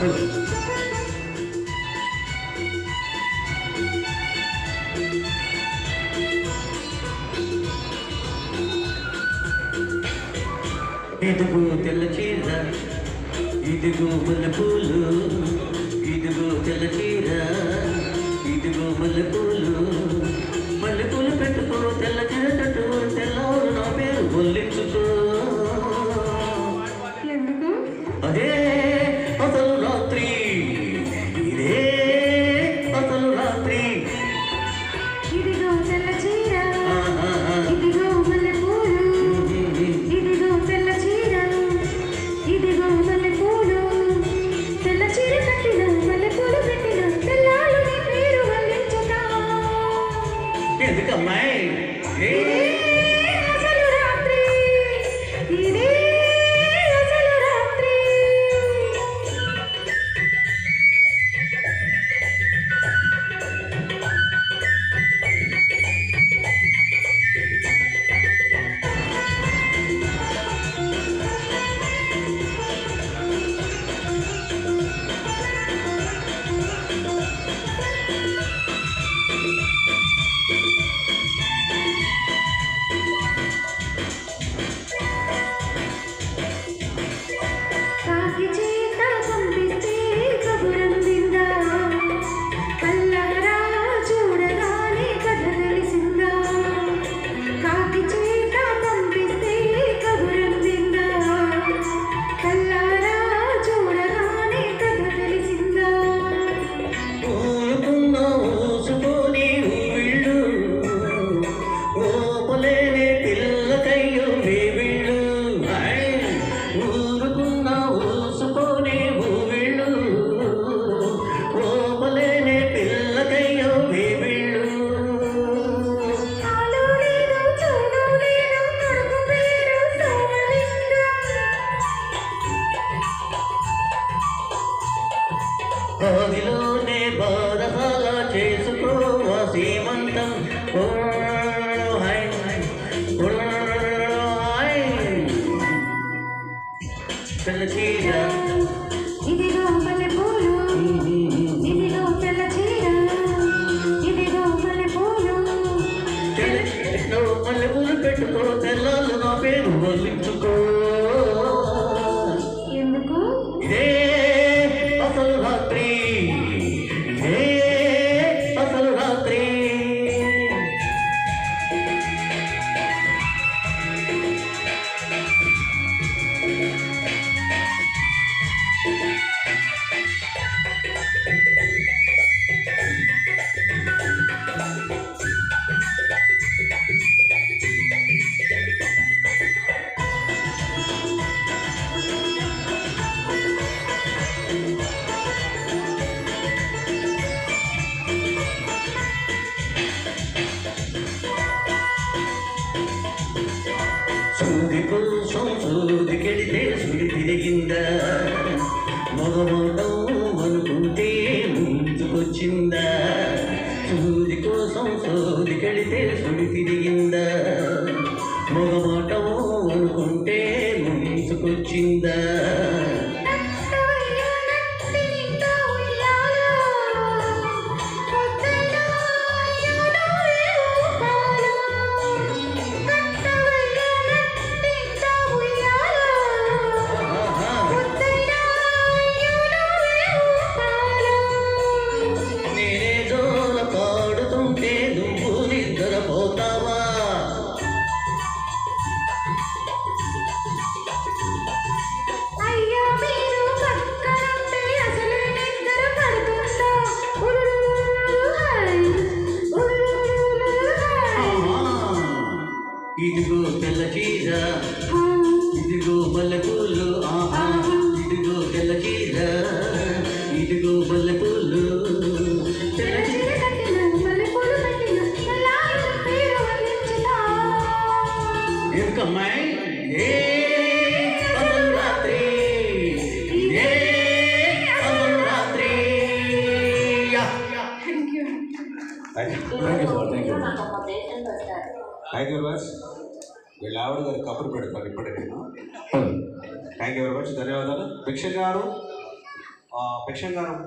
ఇదిగో తెల్ల చీర, ఇదిగో మల్లెపూలు, ఇదిగో తెల్ల చీర, ఇదిగో మల్లెపూలు, మల్లెపూలు పెట్టుకో తెల్ల చీర కట్టు, తెల్లవారు నా పేరు ఒల్లించుకో. అదే అసలు రాత్రి, ఇదే అసలు రాత్రి. ఇదిగో తెల్ల చీర, ఇదిగో మల్లెపూలు, ఇదిగో తెల్ల చీర, ఇదిగో మల్లెపూలు, తెల్ల చీర కట్టిన మల్లెపూలు పెట్టిన తెల్లాలు నీ పేరు వల్లించుతా. ఎందుకమ్మాయి అసలు రాత్రి, ఇదే అసలు రాత్రి. కాకి చేత పంపిస్తే కబురందిందా, కల్లారా చూడగానే కథ తెలిసిందా. కాకి చేత పంపిస్తే కబురందిందా, కల్లారా చూడగానే కథ తెలిసిందా. ఊరుకున్న ఊసుకొని ఊళ్ళు, ఓపలేని పిల్లకయ్యో వేవిళ్ళు. ఊరుకున్న ఊసుకొని ఊళ్ళు, ఓపలేని పిల్లకయ్యో వేవిళ్ళు. ఆలో లేదు చూడు లేదు కొడుకు పేరు సోమలింగం. ఆదిలోనే బాధగా చేసుకోవా సీమంతం. తెల్ల చీర, ఇదిగో మల్లెపూలు, ఇదిగో తెల్ల చీర, ఇదిగో మల్లెపూలు. తెల్ల చీరలో మల్లెపూలు పెట్టుకో, తెల్లాలు నా పేరు వల్లించుకో. ఎందుకు? ఇదే అసలు రాత్రి, ఇదే అసలు రాత్రి. సూది కోసం సూదికెడితే సుడి తిరిగిందా, మగమోటం అనుకుంటే ముందుకొచ్చిందా. సూది కోసం సూదికెడితే సుడి తిరిగిందా, మగమోటం అనుకుంటే ముందుకొచ్చిందా. నేనే జోల పాడుతుంటే నువ్వు నిద్రపోతావా. అయ్యా మీరు పక్కనుంటే అసలు నిద్ర పడుతుందా. ఇదిగో తెల్ల చీర, ఇదిగో మల్లెపూలు, ఇదిగో తెల్ల చీర, ఇదిగో మల్లెపూలు. తెల్ల చీర కట్టిన మల్లెపూలు పెట్టిన తెల్లారి పేరు వల్లించుతా. ఎందుకమ్మాయి ఇదే అసలు రాత్రి, ఇదే అసలు రాత్రి. Thank you very much. వీళ్ళ ఆవిడ గారు కబురు పెడతారు ఇప్పటికైనా. థ్యాంక్ యూ వెరీ మచ్, ధన్యవాదాలు. భిక్ష గారు భిక్షంగారం